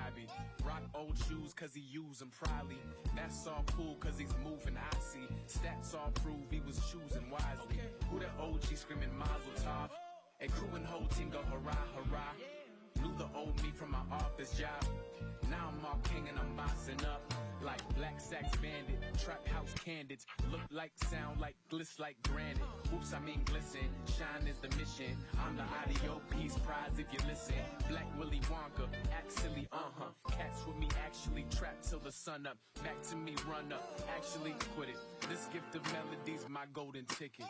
snobby. Rock old shoes cause he use them probably. That's all cool cause he's moving icy. Stats all prove he was choosing wisely. Who that OG screaming Mazel Tov? And crew and whole team go hurrah, hurrah. Knew the old me from my office job. Now I'm all king and I'm bossing up. Like Black Sax Bandit, Trap House Candidates. Look like, sound like, gliss like granite. Oops, I mean glisten, shine is the mission. I'm the audio piece prize if you listen. Black Willy Wonka, act silly, Cats with me actually trapped till the sun up. Back to me, run up, actually quit it. This gift of melodies, my golden ticket.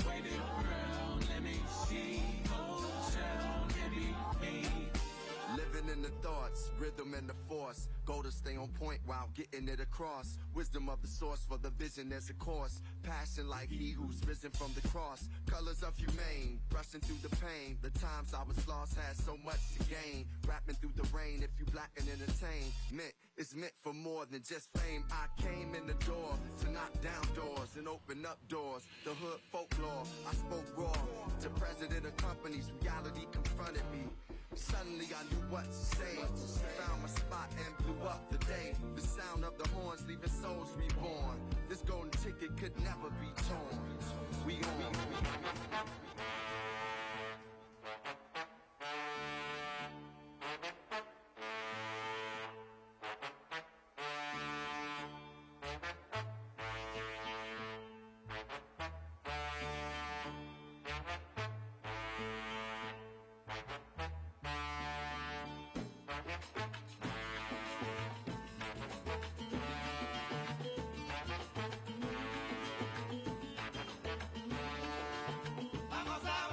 Wave it around, let me see. Old sound, me. Living in the thoughts, rhythm and the force. Go to stay on point while getting it across. Wisdom of the source for the vision as a course. Passion like he who's risen from the cross. Colors of humane, brushing through the pain. The times I was lost had so much to gain. Rapping through the rain if you black and entertain. It's meant for more than just fame. I came in the door to knock down doors and open up doors. The hood folklore, I spoke raw. To president of companies, reality confronted me. Suddenly I knew what to say. Found my spot and blew up the day. The sound of the horns leaving souls reborn. This golden ticket could never be torn. We on. Vamos a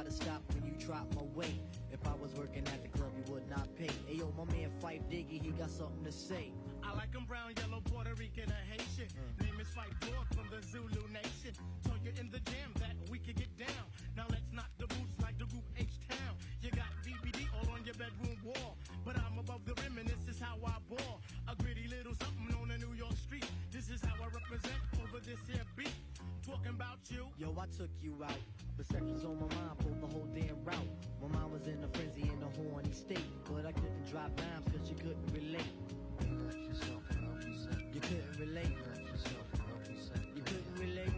gotta stop when you drop my weight. If I was working at the club, you would not pay. Ayo, my man Fife Diggy, he got something to say. I like him brown, yellow, Puerto Rican, or Haitian. Name is Fife Dog from the Zulu Nation. Told you in the jam that we could get down. Now let's knock the boots like the group H-Town. You got DVD all on your bedroom wall. But I'm above the rim and this is how I ball. A gritty little something on a New York street. This is how I represent over this here beat. Talking about you. Yo, I took you out, but sex was on my mind for the whole damn route. My mind was in a frenzy in a horny state, but I couldn't drop dimes cause you couldn't relate. You couldn't relate. You couldn't relate.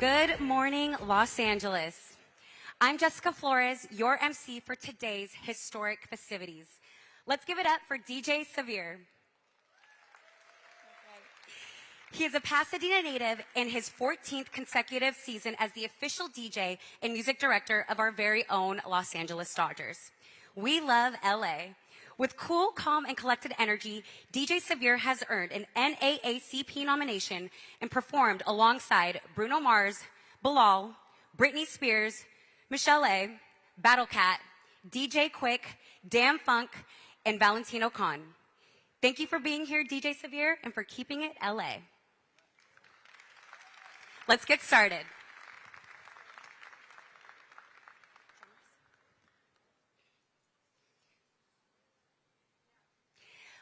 Good morning, Los Angeles. I'm Jessica Flores, your MC for today's historic festivities. Let's give it up for DJ Severe. He is a Pasadena native in his 14th consecutive season as the official DJ and music director of our very own Los Angeles Dodgers. We love LA. With cool, calm, and collected energy, DJ Severe has earned an NAACP nomination and performed alongside Bruno Mars, Bilal, Britney Spears, Michelle A., Battle Cat, DJ Quick, Damn Funk, and Valentino Khan. Thank you for being here, DJ Severe, and for keeping it LA. Let's get started.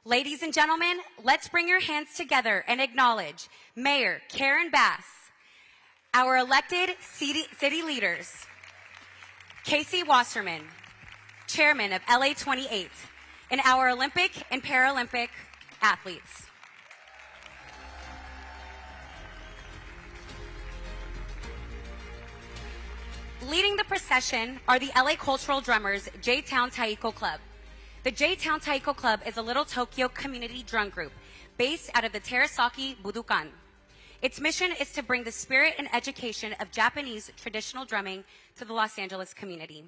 Ladies and gentlemen, let's bring your hands together and acknowledge Mayor Karen Bass, our elected city leaders, Casey Wasserman, Chairman of LA28, and our Olympic and Paralympic athletes. Leading the procession are the LA Cultural Drummers J-Town Taiko Club. The J-Town Taiko Club is a little Tokyo community drum group based out of the Terasaki Budokan. Its mission is to bring the spirit and education of Japanese traditional drumming to the Los Angeles community.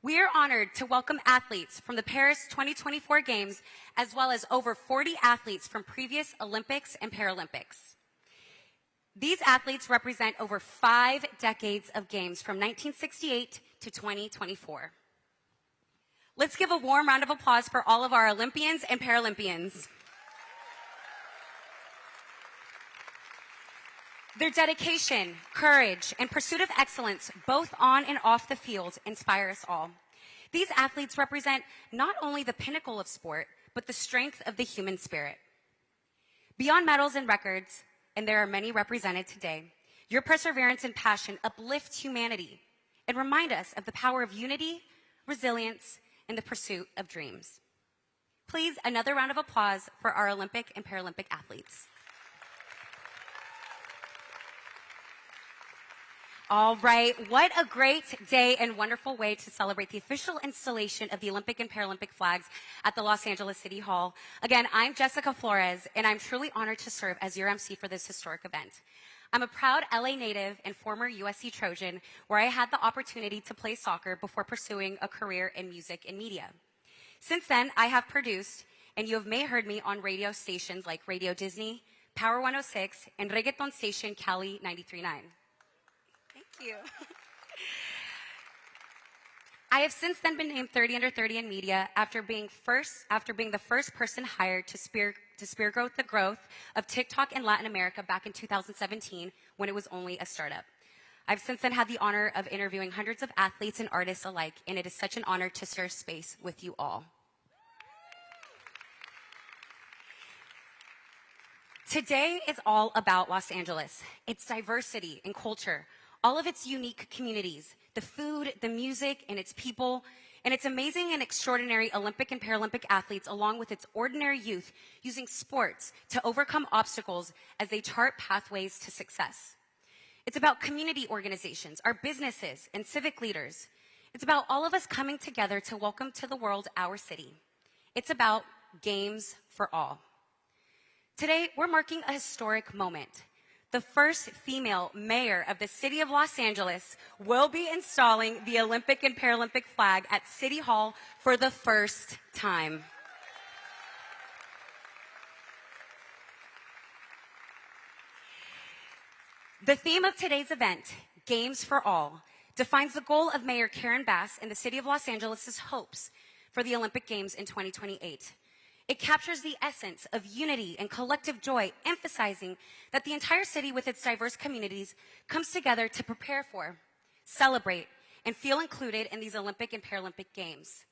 We are honored to welcome athletes from the Paris 2024 Games, as well as over 40 athletes from previous Olympics and Paralympics. These athletes represent over 5 decades of games from 1968 to 2024. Let's give a warm round of applause for all of our Olympians and Paralympians. Their dedication, courage, and pursuit of excellence, both on and off the field, inspire us all. These athletes represent not only the pinnacle of sport, but the strength of the human spirit. Beyond medals and records, and there are many represented today, your perseverance and passion uplift humanity and remind us of the power of unity, resilience, and the pursuit of dreams. Please, another round of applause for our Olympic and Paralympic athletes. All right, what a great day and wonderful way to celebrate the official installation of the Olympic and Paralympic flags at the Los Angeles City Hall. Again, I'm Jessica Flores, and I'm truly honored to serve as your MC for this historic event. I'm a proud LA native and former USC Trojan, where I had the opportunity to play soccer before pursuing a career in music and media. Since then, I have produced, and you have may heard me on radio stations like Radio Disney, Power 106, and reggaeton station Cali 93.9. Thank you. I have since then been named 30 Under 30 in media after being the first person hired to spearhead the growth of TikTok in Latin America back in 2017 when it was only a startup. I've since then had the honor of interviewing hundreds of athletes and artists alike, and it is such an honor to share space with you all. Today is all about Los Angeles, its diversity and culture, all of its unique communities, the food, the music, and its people, and its amazing and extraordinary Olympic and Paralympic athletes, along with its ordinary youth using sports to overcome obstacles as they chart pathways to success. It's about community organizations, our businesses, and civic leaders. It's about all of us coming together to welcome to the world our city. It's about games for all. Today, we're marking a historic moment. The first female mayor of the city of Los Angeles will be installing the Olympic and Paralympic flag at City Hall for the first time. The theme of today's event, Games for All, defines the goal of Mayor Karen Bass and the city of Los Angeles' hopes for the Olympic Games in 2028. It captures the essence of unity and collective joy, emphasizing that the entire city with its diverse communities comes together to prepare for, celebrate, and feel included in these Olympic and Paralympic Games.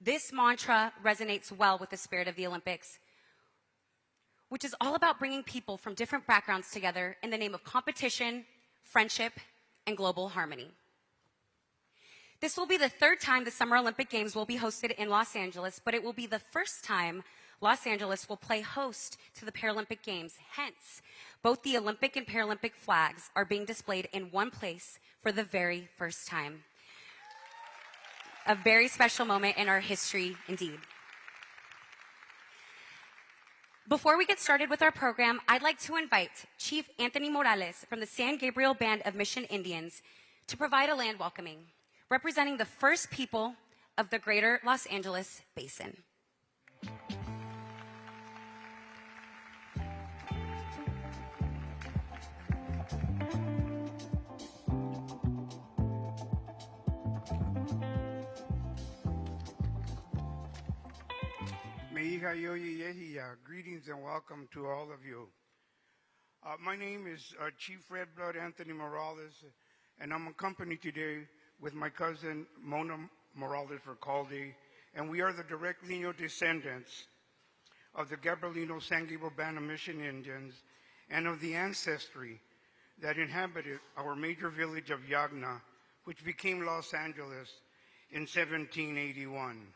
This mantra resonates well with the spirit of the Olympics, which is all about bringing people from different backgrounds together in the name of competition, friendship, and global harmony. This will be the third time the Summer Olympic Games will be hosted in Los Angeles, but it will be the first time Los Angeles will play host to the Paralympic Games. Hence, both the Olympic and Paralympic flags are being displayed in one place for the very first time. A very special moment in our history indeed. Before we get started with our program, I'd like to invite Chief Anthony Morales from the San Gabriel Band of Mission Indians to provide a land welcoming, representing the first people of the greater Los Angeles Basin. Greetings and welcome to all of you. My name is Chief Red Blood Anthony Morales, and I'm accompanied today with my cousin Mona Morales Recalde, and we are the direct lineal descendants of the Gabrielino San Gabriel Band of Mission Indians and of the ancestry that inhabited our major village of Yagna, which became Los Angeles in 1781.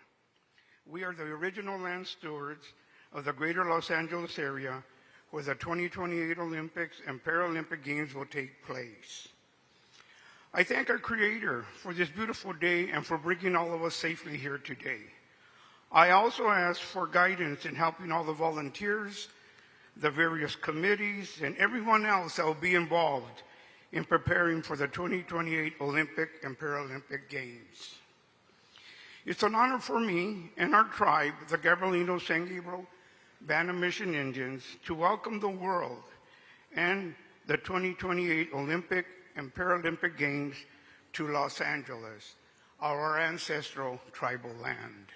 We are the original land stewards of the greater Los Angeles area where the 2028 Olympics and Paralympic Games will take place. I thank our Creator for this beautiful day and for bringing all of us safely here today. I also ask for guidance in helping all the volunteers, the various committees, and everyone else that will be involved in preparing for the 2028 Olympic and Paralympic Games. It's an honor for me and our tribe, the Gabrielino San Gabriel Band of Mission Indians, to welcome the world and the 2028 Olympic and Paralympic Games to Los Angeles, our ancestral tribal land.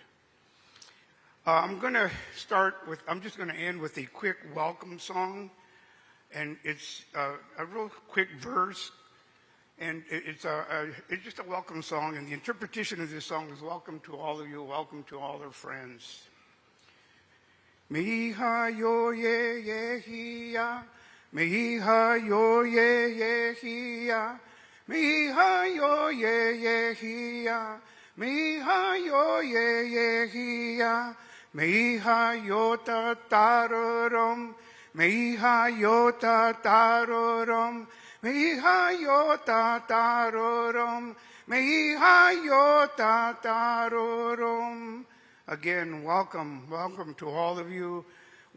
I'm just going to end with a quick welcome song, and it's a real quick verse. And it's just a welcome song, and the interpretation of this song is welcome to all of you, welcome to all our friends. Miha yo ye ye hiya, miha yo ye ye hiya, miha yo ye ye hiya, miha yo ye ye hiya, miha yo ta tarorom, miha yo ta tarorom. Mihayota tarorom, Mihayota tarorom. Again, welcome to all of you.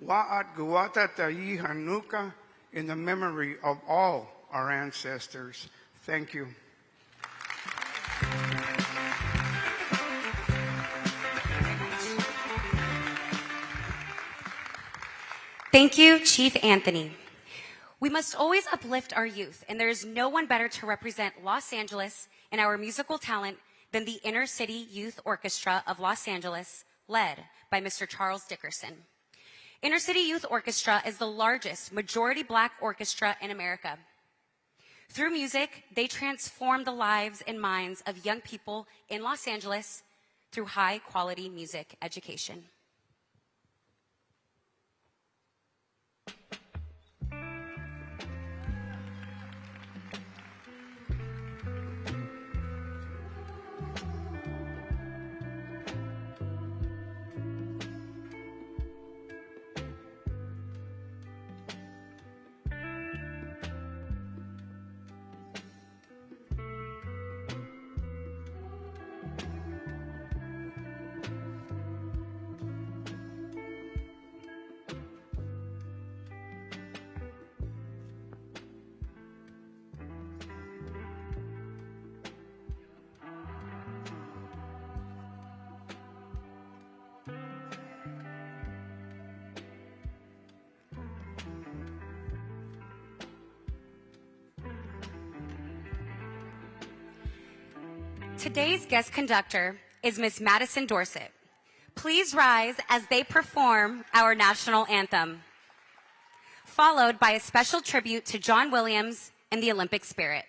Wa'at guwata ta'i hanuka, in the memory of all our ancestors. Thank you. Thank you, Chief Anthony. We must always uplift our youth, and there is no one better to represent Los Angeles and our musical talent than the Inner City Youth Orchestra of Los Angeles, led by Mr. Charles Dickerson. Inner City Youth Orchestra is the largest majority Black orchestra in America. Through music, they transform the lives and minds of young people in Los Angeles through high-quality music education. Today's guest conductor is Miss Madison Dorsett. Please rise as they perform our national anthem, followed by a special tribute to John Williams and the Olympic spirit.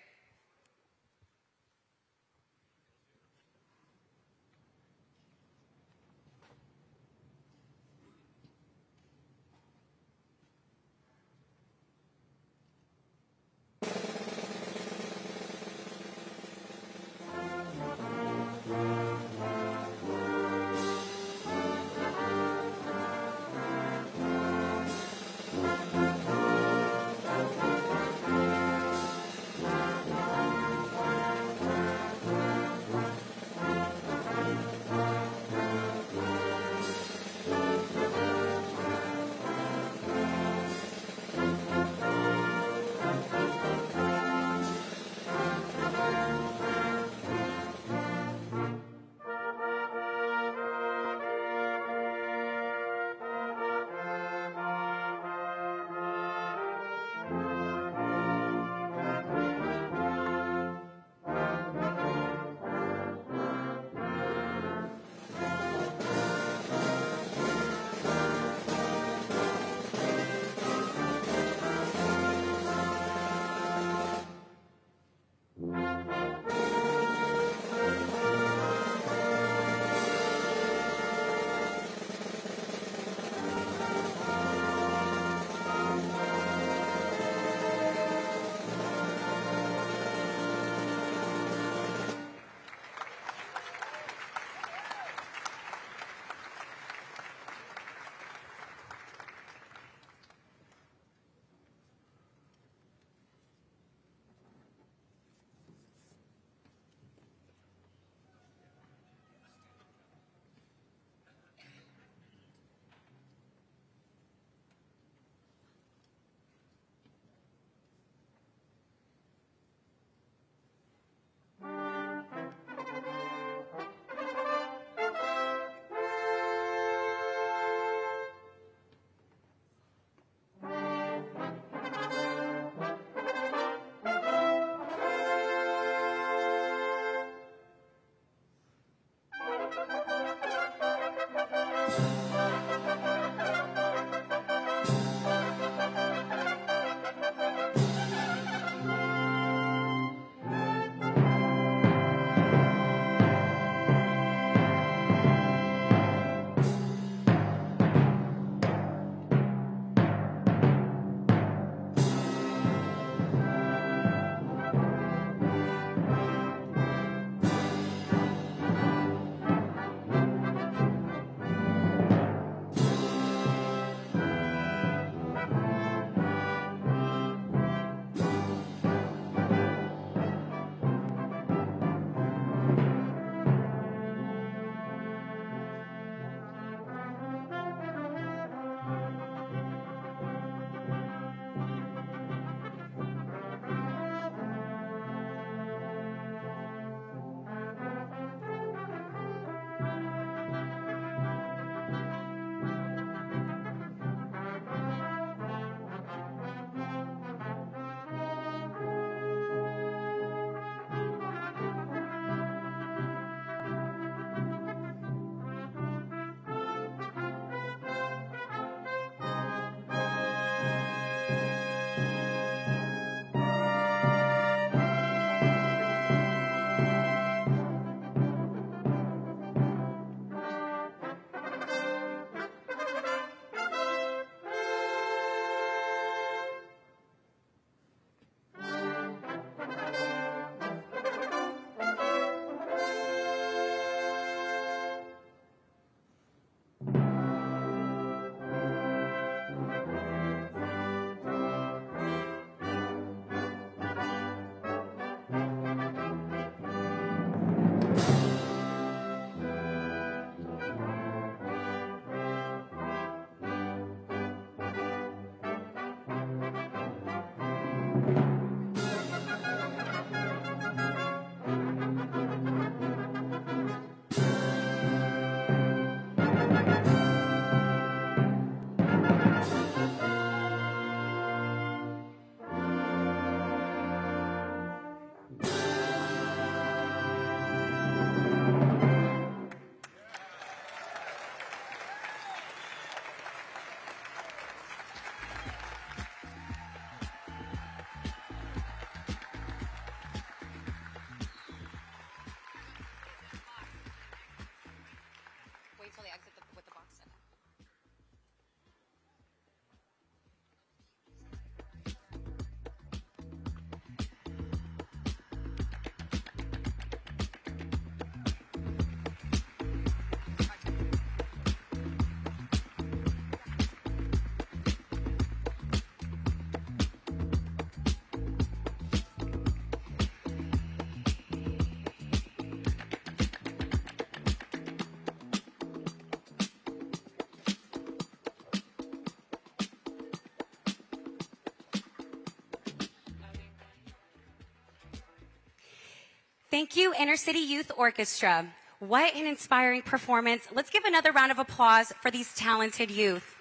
Thank you, Inner City Youth Orchestra. What an inspiring performance. Let's give another round of applause for these talented youth.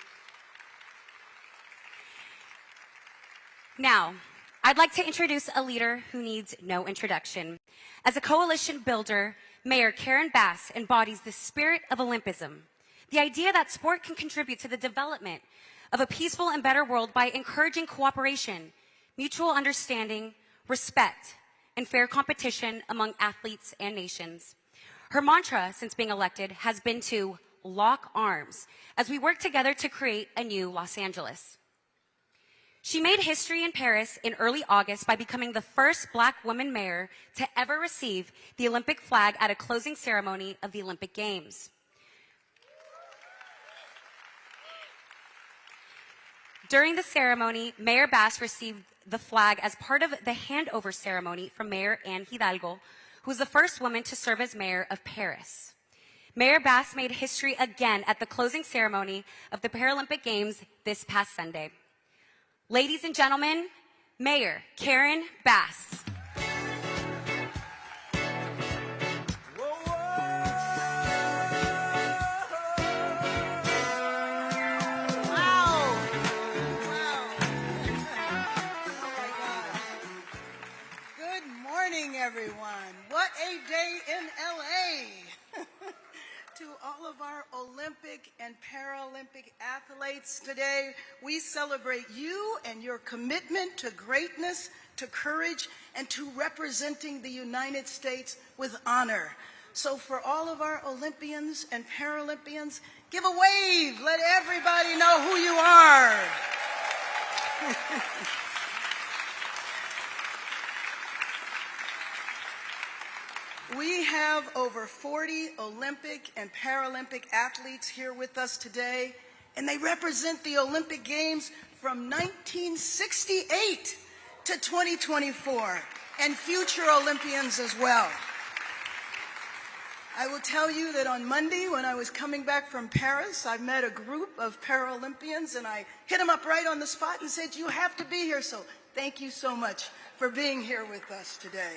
Now, I'd like to introduce a leader who needs no introduction. As a coalition builder, Mayor Karen Bass embodies the spirit of Olympism, the idea that sport can contribute to the development of a peaceful and better world by encouraging cooperation, mutual understanding, respect, and fair competition among athletes and nations. Her mantra since being elected has been to lock arms as we work together to create a new Los Angeles. She made history in Paris in early August by becoming the first Black woman mayor to ever receive the Olympic flag at a closing ceremony of the Olympic Games. During the ceremony, Mayor Bass received the flag as part of the handover ceremony from Mayor Anne Hidalgo, who was the first woman to serve as mayor of Paris. Mayor Bass made history again at the closing ceremony of the Paralympic Games this past Sunday. Ladies and gentlemen, Mayor Karen Bass. Everyone, what a day in LA. To all of our Olympic and Paralympic athletes today, we celebrate you and your commitment to greatness, to courage, and to representing the United States with honor. So for all of our Olympians and Paralympians, give a wave. Let everybody know who you are. We have over 40 Olympic and Paralympic athletes here with us today, and they represent the Olympic Games from 1968 to 2024, and future Olympians as well. I will tell you that on Monday, when I was coming back from Paris, I met a group of Paralympians, and I hit them up right on the spot and said, you have to be here, so thank you so much for being here with us today.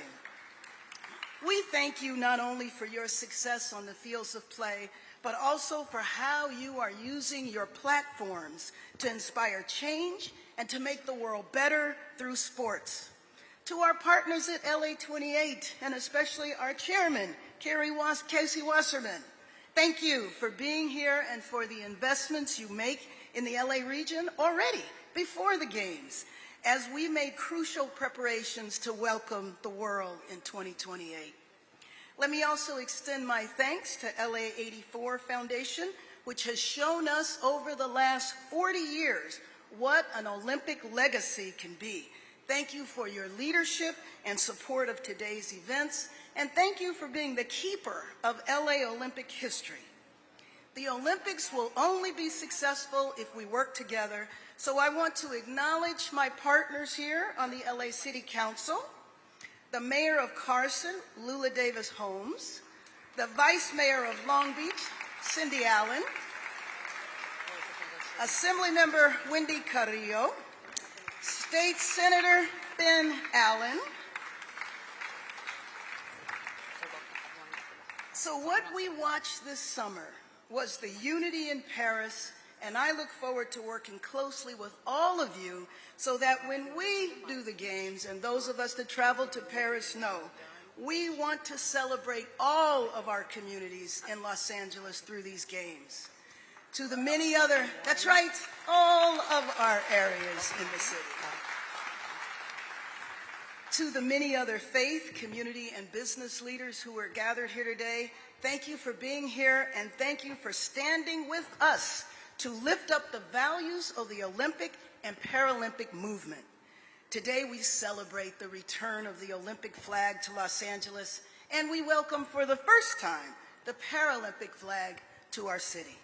We thank you not only for your success on the fields of play, but also for how you are using your platforms to inspire change and to make the world better through sports. To our partners at LA28, and especially our chairman, Casey Wasserman, thank you for being here and for the investments you make in the LA region already before the Games, as we made crucial preparations to welcome the world in 2028. Let me also extend my thanks to LA84 Foundation, which has shown us over the last 40 years what an Olympic legacy can be. Thank you for your leadership and support of today's events, and thank you for being the keeper of LA Olympic history. The Olympics will only be successful if we work together, so I want to acknowledge my partners here on the LA City Council, the Mayor of Carson, Lula Davis Holmes, the Vice Mayor of Long Beach, Cindy Allen, Assemblymember Wendy Carrillo, State Senator Ben Allen. So what we watched this summer was the unity in Paris, and I look forward to working closely with all of you so that when we do the Games, and those of us that travel to Paris know, we want to celebrate all of our communities in Los Angeles through these Games. To the many other, that's right, all of our areas in the city. To the many other faith, community, and business leaders who are gathered here today, thank you for being here, and thank you for standing with us to lift up the values of the Olympic and Paralympic movement. Today we celebrate the return of the Olympic flag to Los Angeles, and we welcome for the first time the Paralympic flag to our city.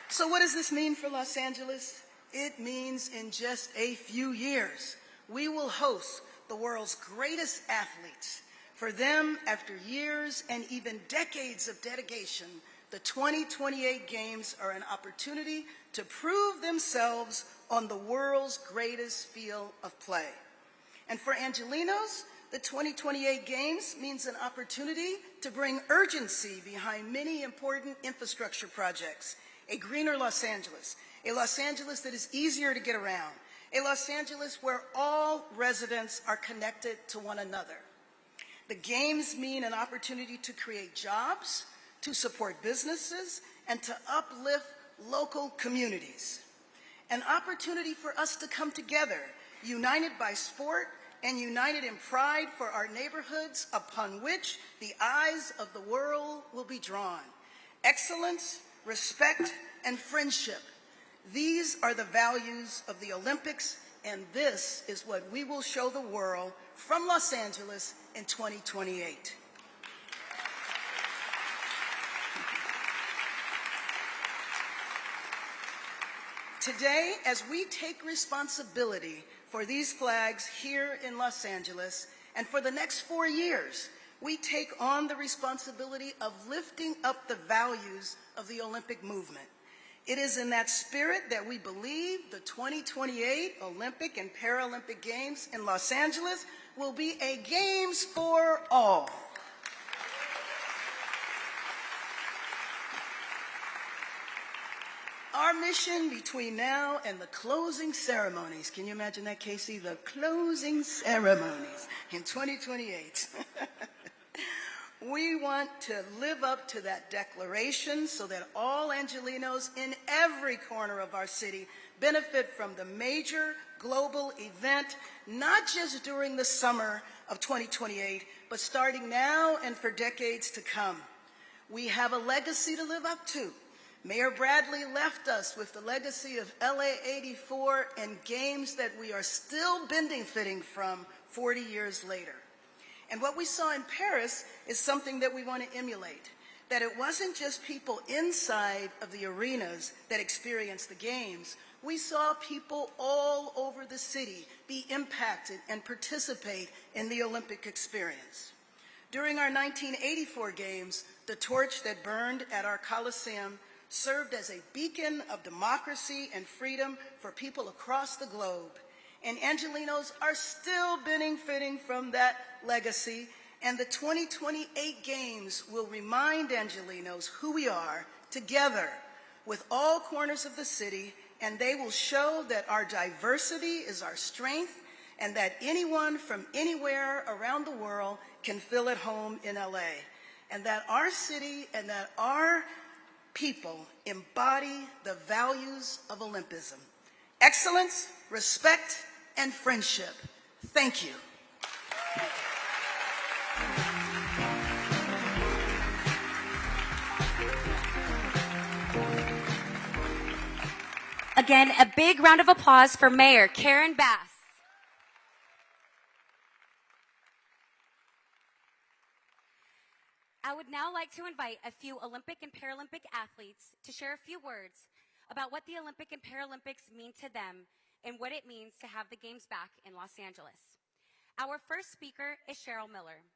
So what does this mean for Los Angeles? It means in just a few years, we will host the world's greatest athletes. For them, after years and even decades of dedication The 2028 Games are an opportunity to prove themselves on the world's greatest field of play. And for Angelenos, the 2028 Games means an opportunity to bring urgency behind many important infrastructure projects. A greener Los Angeles, a Los Angeles that is easier to get around, a Los Angeles where all residents are connected to one another. The Games mean an opportunity to create jobs, to support businesses, and to uplift local communities. An opportunity for us to come together, united by sport and united in pride for our neighborhoods upon which the eyes of the world will be drawn. Excellence, respect, and friendship. These are the values of the Olympics, and this is what we will show the world from Los Angeles in 2028. Today, as we take responsibility for these flags here in Los Angeles, and for the next 4 years, we take on the responsibility of lifting up the values of the Olympic movement. It is in that spirit that we believe the 2028 Olympic and Paralympic Games in Los Angeles will be a Games for all. Our mission between now and the closing ceremonies, can you imagine that, Casey? The closing ceremonies in 2028. We want to live up to that declaration so that all Angelenos in every corner of our city benefit from the major global event, not just during the summer of 2028, but starting now and for decades to come. We have a legacy to live up to. Mayor Bradley left us with the legacy of LA84 and games that we are still benefiting from 40 years later. And what we saw in Paris is something that we want to emulate, that it wasn't just people inside of the arenas that experienced the games. We saw people all over the city be impacted and participate in the Olympic experience. During our 1984 games, the torch that burned at our Coliseum served as a beacon of democracy and freedom for people across the globe. And Angelenos are still benefiting from that legacy, and the 2028 Games will remind Angelenos who we are together with all corners of the city, and they will show that our diversity is our strength and that anyone from anywhere around the world can feel at home in LA, and that our city and that our people embody the values of Olympism: excellence, respect, and friendship. Thank you. Again, a big round of applause for Mayor Karen Bass. I would now like to invite a few Olympic and Paralympic athletes to share a few words about what the Olympic and Paralympics mean to them and what it means to have the Games back in Los Angeles. Our first speaker is Cheryl Miller,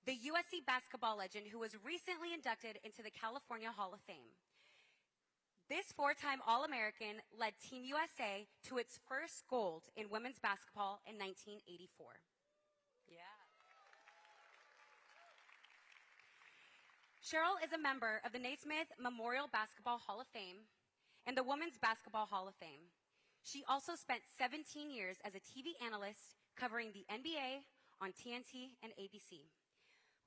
the USC basketball legend who was recently inducted into the California Hall of Fame. This four-time All-American led Team USA to its first gold in women's basketball in 1984. Cheryl is a member of the Naismith Memorial Basketball Hall of Fame and the Women's Basketball Hall of Fame. She also spent 17 years as a TV analyst covering the NBA on TNT and ABC.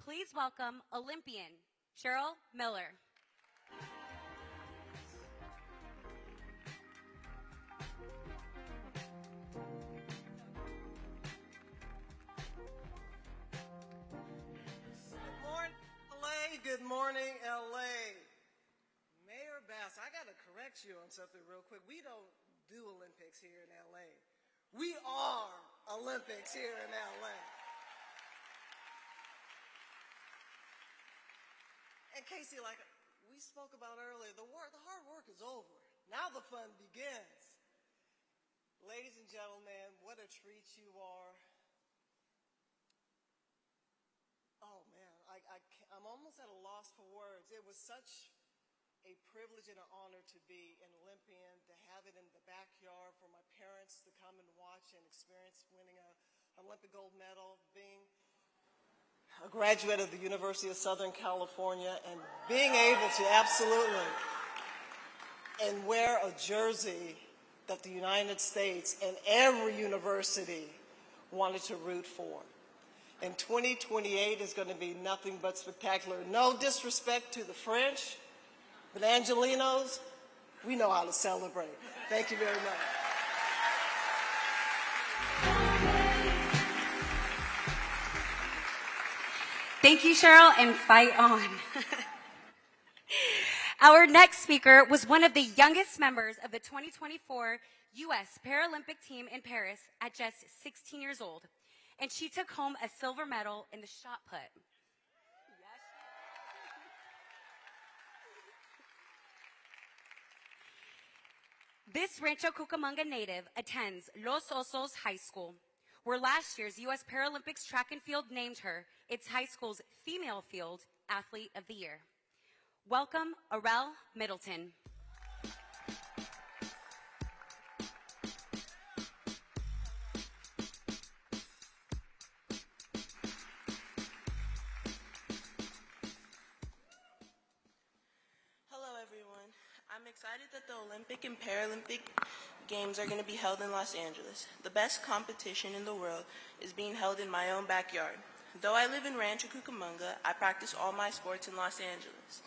Please welcome Olympian Cheryl Miller. Good morning, LA. Mayor Bass, I got to correct you on something real quick. We don't do Olympics here in LA. We are Olympics here in LA. And Casey, like we spoke about earlier, the hard work is over. Now the fun begins. Ladies and gentlemen, what a treat you are. Oh, man. I'm almost at a loss for words. It was such a privilege and an honor to be an Olympian, to have it in the backyard for my parents to come and watch and experience winning an Olympic gold medal, being a graduate of the University of Southern California, and being able to absolutely and wear a jersey that the United States and every university wanted to root for. And 2028 is going to be nothing but spectacular. No disrespect to the French, but Angelinos, we know how to celebrate. Thank you very much. Thank you, Cheryl, and fight on. Our next speaker was one of the youngest members of the 2024 U.S. Paralympic team in Paris at just 16 years old, and she took home a silver medal in the shot put. This Rancho Cucamonga native attends Los Osos High School, where last year's U.S. Paralympics track and field named her its high school's female field athlete of the year. Welcome, Arel Middleton. Hello, everyone. I'm excited that the Olympic and Paralympic Games are going to be held in Los Angeles. The best competition in the world is being held in my own backyard. Though I live in Rancho Cucamonga, I practice all my sports in Los Angeles.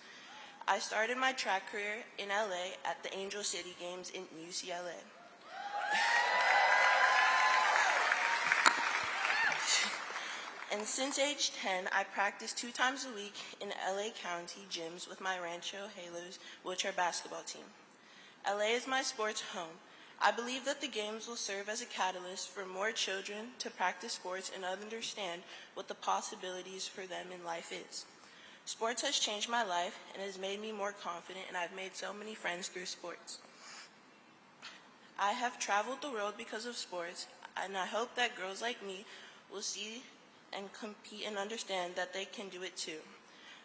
I started my track career in LA at the Angel City Games in UCLA. And since age 10, I practice 2 times a week in LA County gyms with my Rancho Halos wheelchair basketball team. LA is my sports home. I believe that the games will serve as a catalyst for more children to practice sports and understand what the possibilities for them in life is. Sports has changed my life and has made me more confident, and I've made so many friends through sports. I have traveled the world because of sports, and I hope that girls like me will see and compete and understand that they can do it too.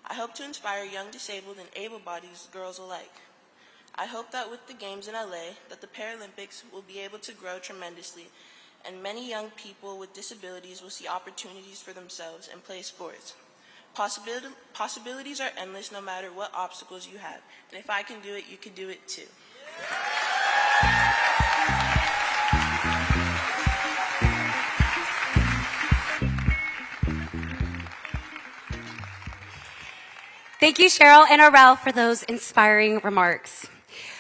I hope to inspire young disabled and able-bodied girls alike. I hope that with the games in LA, that the Paralympics will be able to grow tremendously, and many young people with disabilities will see opportunities for themselves and play sports. Possibilities are endless no matter what obstacles you have, and if I can do it, you can do it too. Thank you, Cheryl and Arel, for those inspiring remarks.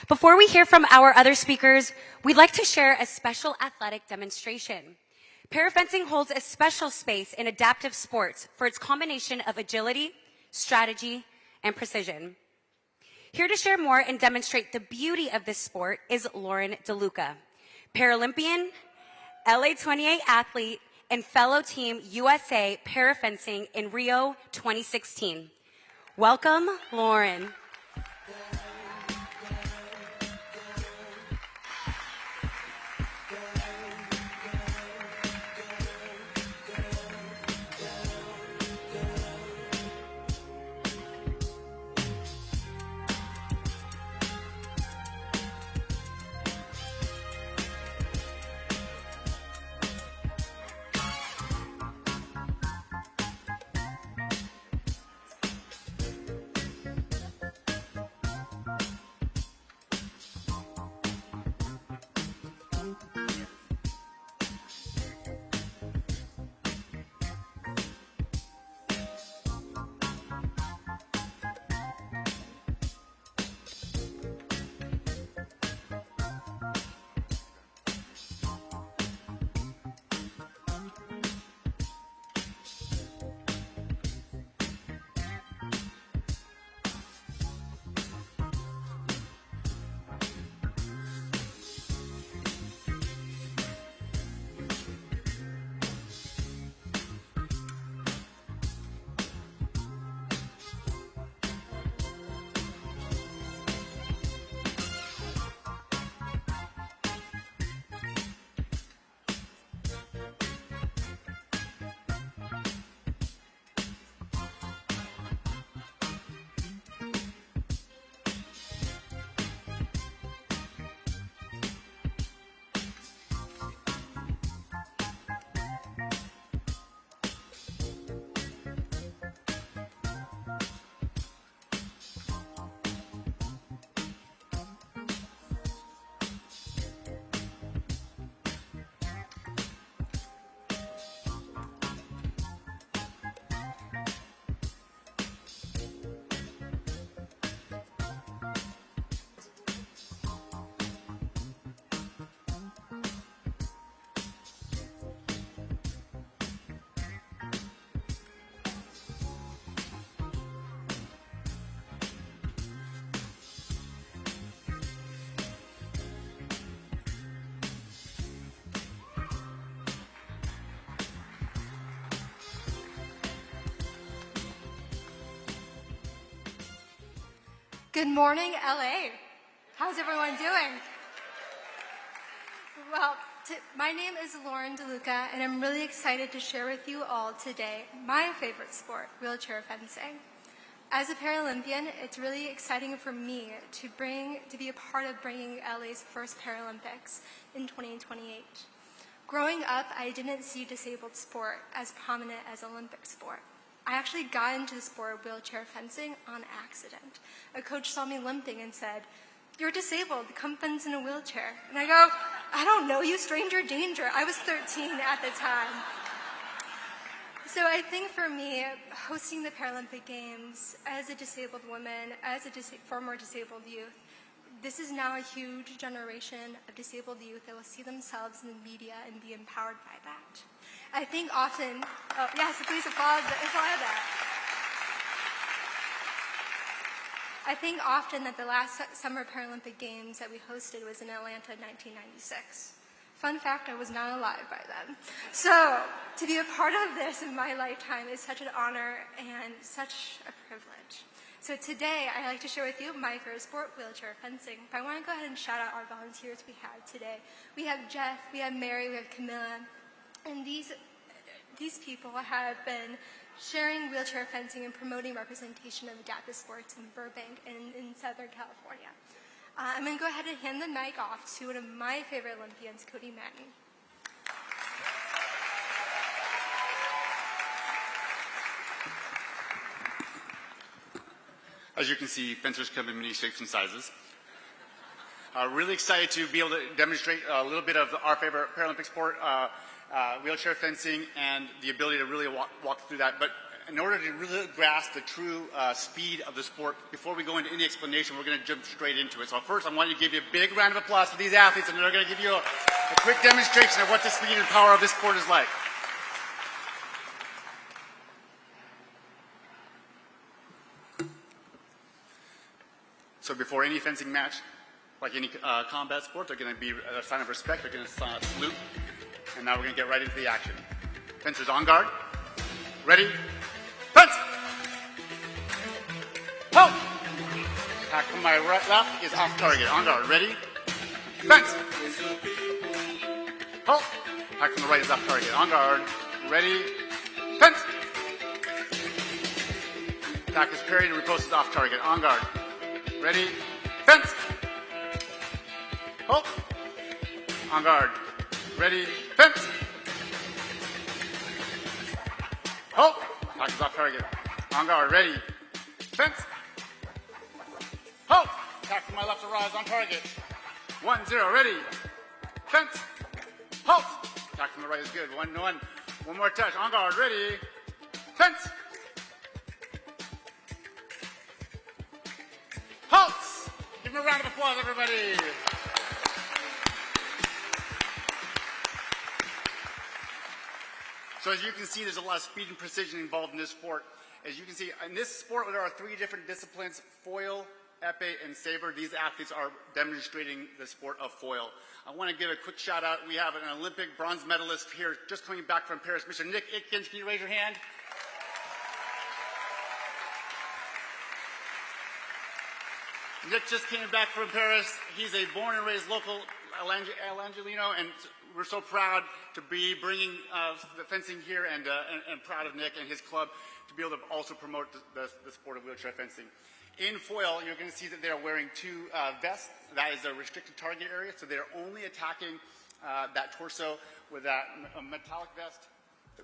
Before we hear from our other speakers, we'd like to share a special athletic demonstration. Parafencing holds a special space in adaptive sports for its combination of agility, strategy, and precision. Here to share more and demonstrate the beauty of this sport is Lauren DeLuca, Paralympian, LA28 athlete, and fellow Team USA Parafencing in Rio 2016. Welcome, Lauren. Good morning, LA. How's everyone doing? Well, my name is Lauren DeLuca, and I'm really excited to share with you all today my favorite sport, wheelchair fencing. As a Paralympian, it's really exciting for me to be a part of bringing LA's first Paralympics in 2028. Growing up, I didn't see disabled sport as prominent as Olympic sport. I actually got into the sport of wheelchair fencing on accident. A coach saw me limping and said, "You're disabled, come fence in a wheelchair." And I go, "I don't know you, stranger danger." I was 13 at the time. So I think for me, hosting the Paralympic Games as a disabled woman, as a former disabled youth, this is now a huge generation of disabled youth that will see themselves in the media and be empowered by that. I think often, oh yes, please applaud that. I think often that the last Summer Paralympic Games that we hosted was in Atlanta in 1996. Fun fact, I was not alive by then. So to be a part of this in my lifetime is such an honor and such a privilege. So today, I'd like to share with you my favorite sport, wheelchair fencing. But I want to go ahead and shout out our volunteers we have today. We have Jeff, we have Mary, we have Camilla, and these people have been sharing wheelchair fencing and promoting representation of adaptive sports in Burbank and in Southern California. I'm going to go ahead and hand the mic off to one of my favorite Olympians, Cody Manton. As you can see, fencers come in many shapes and sizes. Really excited to be able to demonstrate a little bit of our favorite Paralympic sport, wheelchair fencing, and the ability to really walk through that. But in order to really grasp the true speed of the sport, before we go into any explanation, we're going to jump straight into it. So first, I want to give you a big round of applause for these athletes, and they're going to give you a quick demonstration of what the speed and power of this sport is like. So before any fencing match, like any combat sport, they're going to be a sign of respect. They're going to salute. And now we're going to get right into the action. Fencers on guard. Ready? Fence! Halt! Attack from my right, left is off target. On guard. Ready? Fence! Halt! Attack from the right is off target. On guard. Ready? Fence! Attack is parried and riposte is off target. On guard. Ready? Fence! Halt! On guard. Ready? Fence! Halt! Attack is off target. On guard. Ready? Fence! Halt! Attack from my left to right is on target. 1-0. Ready? Fence! Halt! Attack from the right is good. 1-1. One more touch. On guard. Ready? Fence! Halts! Give them a round of applause, everybody. So as you can see, there's a lot of speed and precision involved in this sport. As you can see, in this sport, there are 3 different disciplines: foil, épée, and saber. These athletes are demonstrating the sport of foil. I want to give a quick shout out. We have an Olympic bronze medalist here just coming back from Paris, Mr. Nick Itkins. Can you raise your hand? Nick just came back from Paris. He's a born and raised local Angelino, and we're so proud to be bringing the fencing here, and proud of Nick and his club to be able to also promote the sport of wheelchair fencing. In foil, you're going to see that they are wearing 2 vests. That is a restricted target area, so they're only attacking that torso with that metallic vest,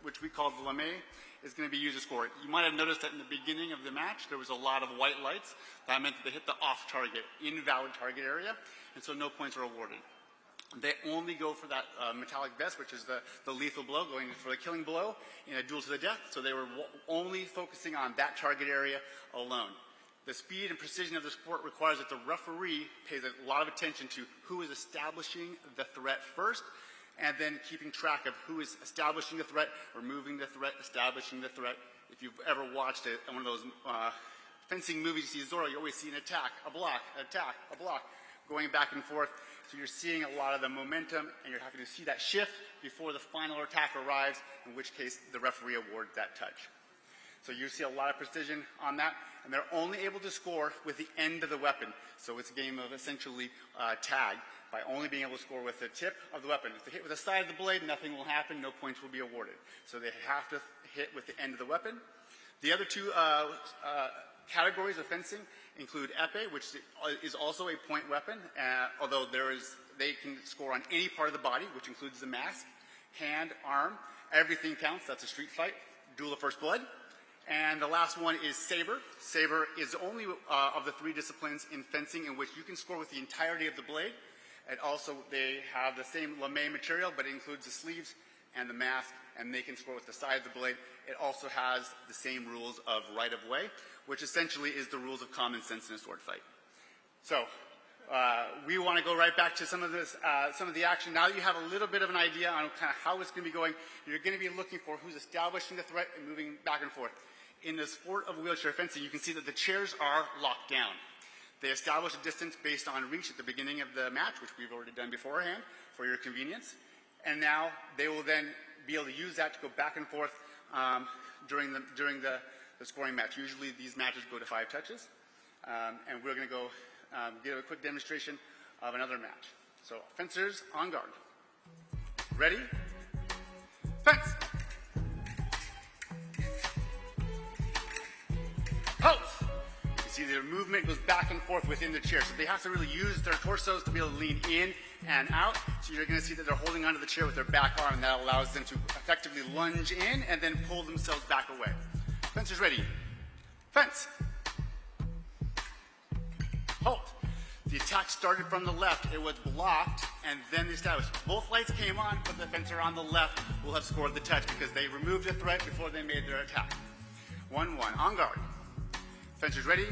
which we call the lame, is going to be used to score. You might have noticed that in the beginning of the match, there was a lot of white lights. That meant that they hit the off-target, invalid target area, and so no points are awarded. They only go for that metallic vest, which is the lethal blow, going for the killing blow in a duel to the death. So they were only focusing on that target area alone. The speed and precision of the sport requires that the referee pays a lot of attention to who is establishing the threat first, and then keeping track of who is establishing the threat, removing the threat, establishing the threat. If you've ever watched one of those fencing movies, you see Zorro, you always see an attack, a block, going back and forth. So you're seeing a lot of the momentum, and you're having to see that shift before the final attack arrives, in which case the referee awards that touch. So you see a lot of precision on that. and they're only able to score with the end of the weapon. So it's a game of essentially tag, by only being able to score with the tip of the weapon. If they hit with the side of the blade, nothing will happen, no points will be awarded. So they have to hit with the end of the weapon. The other two categories of fencing include épée, which is also a point weapon, although they can score on any part of the body, which includes the mask, hand, arm, everything counts. That's a street fight, duel of first blood. And the last one is saber. Saber is only of the three disciplines in fencing in which you can score with the entirety of the blade. And also, they have the same lame material, but it includes the sleeves and the mask, and they can score with the side of the blade. It also has the same rules of right-of-way, which essentially is the rules of common sense in a sword fight. So, we want to go right back to some of the action. Now that you have a little bit of an idea on kind of how it's going to be going, you're going to be looking for who's establishing the threat and moving back and forth. In the sport of wheelchair fencing, you can see that the chairs are locked down. They establish a distance based on reach at the beginning of the match, which we've already done beforehand for your convenience. And now they will then be able to use that to go back and forth during the scoring match. Usually these matches go to 5 touches. And we're going to go give a quick demonstration of another match. So fencers on guard. Ready? Fence! Halt! See, their movement goes back and forth within the chair. So they have to really use their torsos to be able to lean in and out. So you're going to see that they're holding onto the chair with their back arm, and that allows them to effectively lunge in and then pull themselves back away. Fencers ready. Fence. Halt. The attack started from the left. It was blocked, and then established. Both lights came on, but the fencer on the left will have scored the touch because they removed the threat before they made their attack. 1-1. On guard. Fencers ready?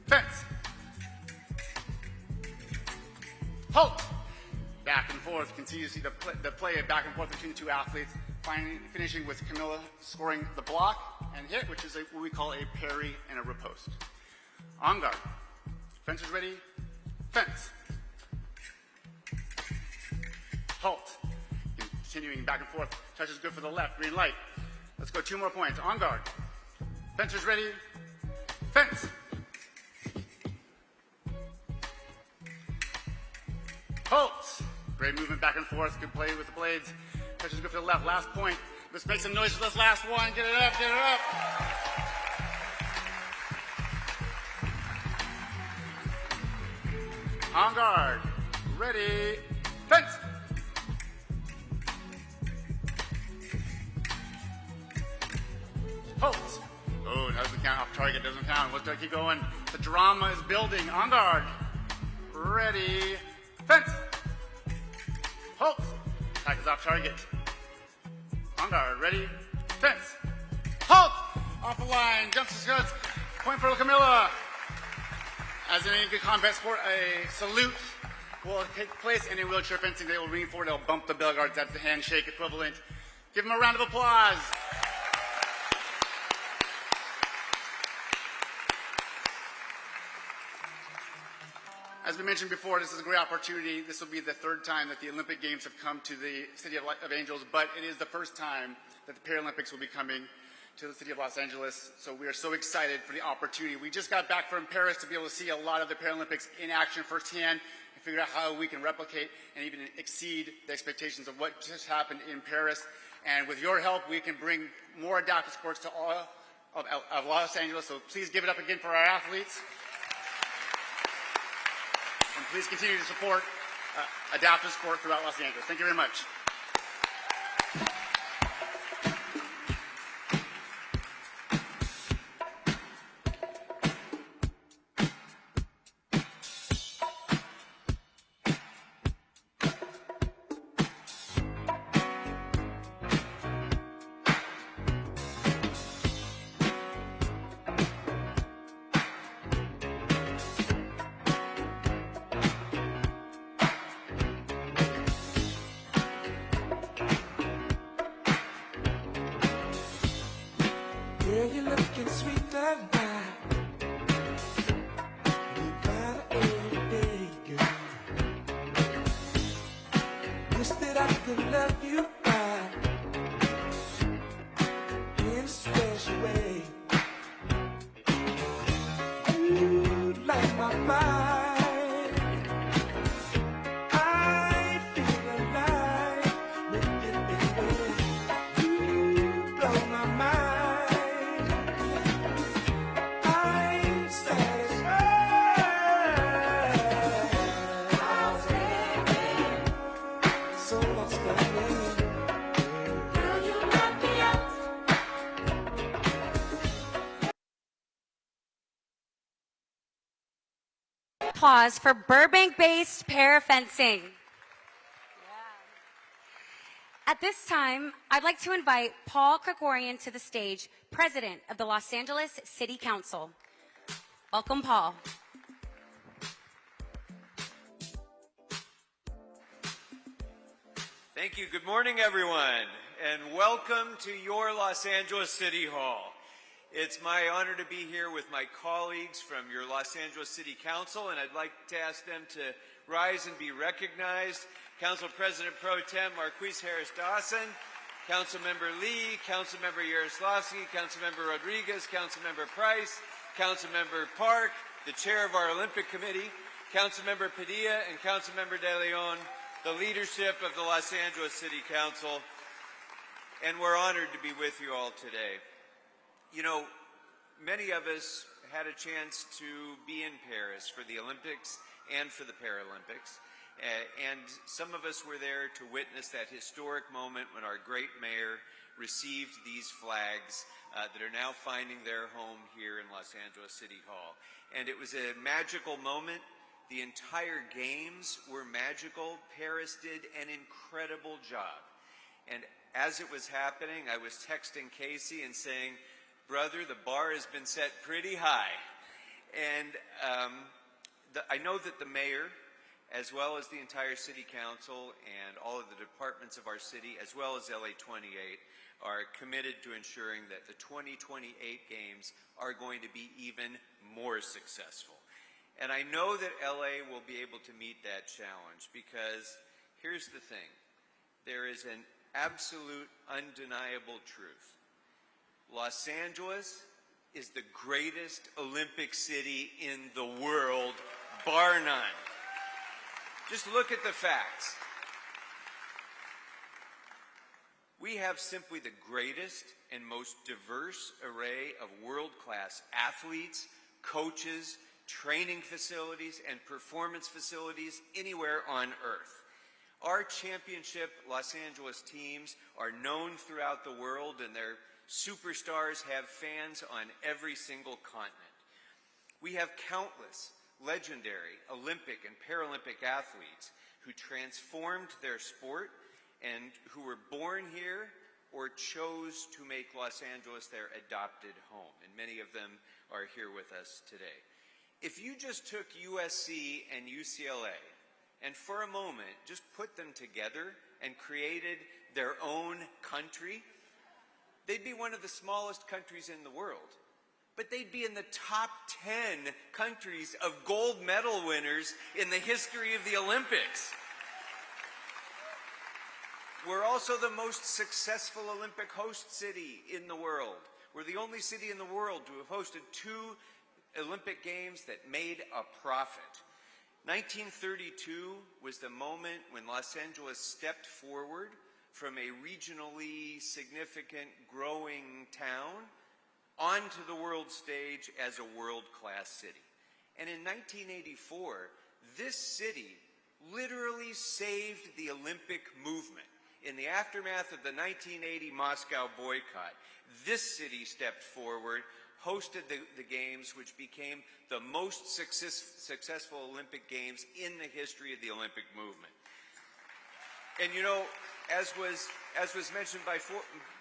Fence! Halt! Back and forth. Continue to see the play back and forth between the two athletes. Finishing with Camilla scoring the block and hit, which is what we call a parry and a riposte. On guard. Fencers ready? Fence! Halt. Continuing back and forth. Touch is good for the left. Green light. Let's go 2 more points. On guard. Fencers ready? Fence! Halt! Great movement back and forth. Good play with the blades. Touch is good for the left. Last point. Let's make some noise for this last one. Get it up, get it up. On guard. Ready. Fence! Halt! Oh, it doesn't count. Off target, doesn't count. Let's keep going. The drama is building. On guard. Ready. Fence. Halt. Attack is off target. On guard. Ready. Fence. Halt. Off the line. Jumps to skirts. Point for Camilla. As in any good combat sport, a salute will take place, and in wheelchair fencing, they will lean forward. They'll bump the bell guards. That's the handshake equivalent. Give them a round of applause. As we mentioned before, this is a great opportunity. This will be the 3rd time that the Olympic Games have come to the City of Angels, but it is the first time that the Paralympics will be coming to the City of Los Angeles. So we are so excited for the opportunity. We just got back from Paris to be able to see a lot of the Paralympics in action firsthand and figure out how we can replicate and even exceed the expectations of what just happened in Paris. And with your help, we can bring more adaptive sports to all of Los Angeles. So please give it up again for our athletes. And please continue to support adaptive sport throughout Los Angeles. Thank you very much. Girl, you're looking sweet tonight. You got it every day, girl. Wish that I could love you right in a special way. applause for Burbank-based parafencing. At this time, I'd like to invite Paul Krikorian to the stage, President of the Los Angeles City Council. Welcome, Paul. Thank you. Good morning, everyone, and welcome to your Los Angeles City Hall. It's my honor to be here with my colleagues from your Los Angeles City Council, and I'd like to ask them to rise and be recognized. Council President Pro Tem Marquise Harris-Dawson, Councilmember Lee, Councilmember Yaroslavsky, Councilmember Rodriguez, Councilmember Price, Councilmember Park, the Chair of our Olympic Committee, Councilmember Padilla, and Councilmember De Leon, the leadership of the Los Angeles City Council, and we're honored to be with you all today. You know, many of us had a chance to be in Paris for the Olympics and for the Paralympics. And some of us were there to witness that historic moment when our great mayor received these flags that are now finding their home here in Los Angeles City Hall. And it was a magical moment. The entire games were magical. Paris did an incredible job. And as it was happening, I was texting Casey and saying, brother, the bar has been set pretty high. And I know that the mayor, as well as the entire City Council and all of the departments of our city, as well as LA28, are committed to ensuring that the 2028 games are going to be even more successful. And I know that LA will be able to meet that challenge because here's the thing. There is an absolute, undeniable truth. Los Angeles is the greatest Olympic city in the world, bar none. Just look at the facts. We have simply the greatest and most diverse array of world-class athletes, coaches, training facilities, and performance facilities anywhere on Earth. Our championship Los Angeles teams are known throughout the world, and their superstars have fans on every single continent. We have countless legendary Olympic and Paralympic athletes who transformed their sport and who were born here or chose to make Los Angeles their adopted home. And many of them are here with us today. If you just took USC and UCLA and for a moment just put them together and created their own country, they'd be one of the smallest countries in the world. But they'd be in the top 10 countries of gold medal winners in the history of the Olympics. We're also the most successful Olympic host city in the world. We're the only city in the world to have hosted 2 Olympic Games that made a profit. 1932 was the moment when Los Angeles stepped forward from a regionally significant growing town onto the world stage as a world-class city. And in 1984, this city literally saved the Olympic movement. In the aftermath of the 1980 Moscow boycott, this city stepped forward, hosted the Games, which became the most successful Olympic Games in the history of the Olympic movement. And you know, as was mentioned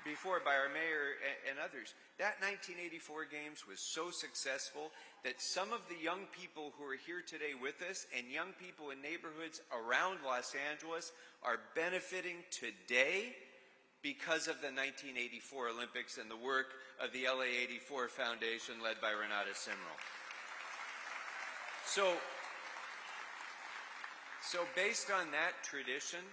before by our mayor and others, that 1984 Games was so successful that some of the young people who are here today with us and young people in neighborhoods around Los Angeles are benefiting today because of the 1984 Olympics and the work of the LA28 Foundation led by Renata Simrel. So based on that tradition,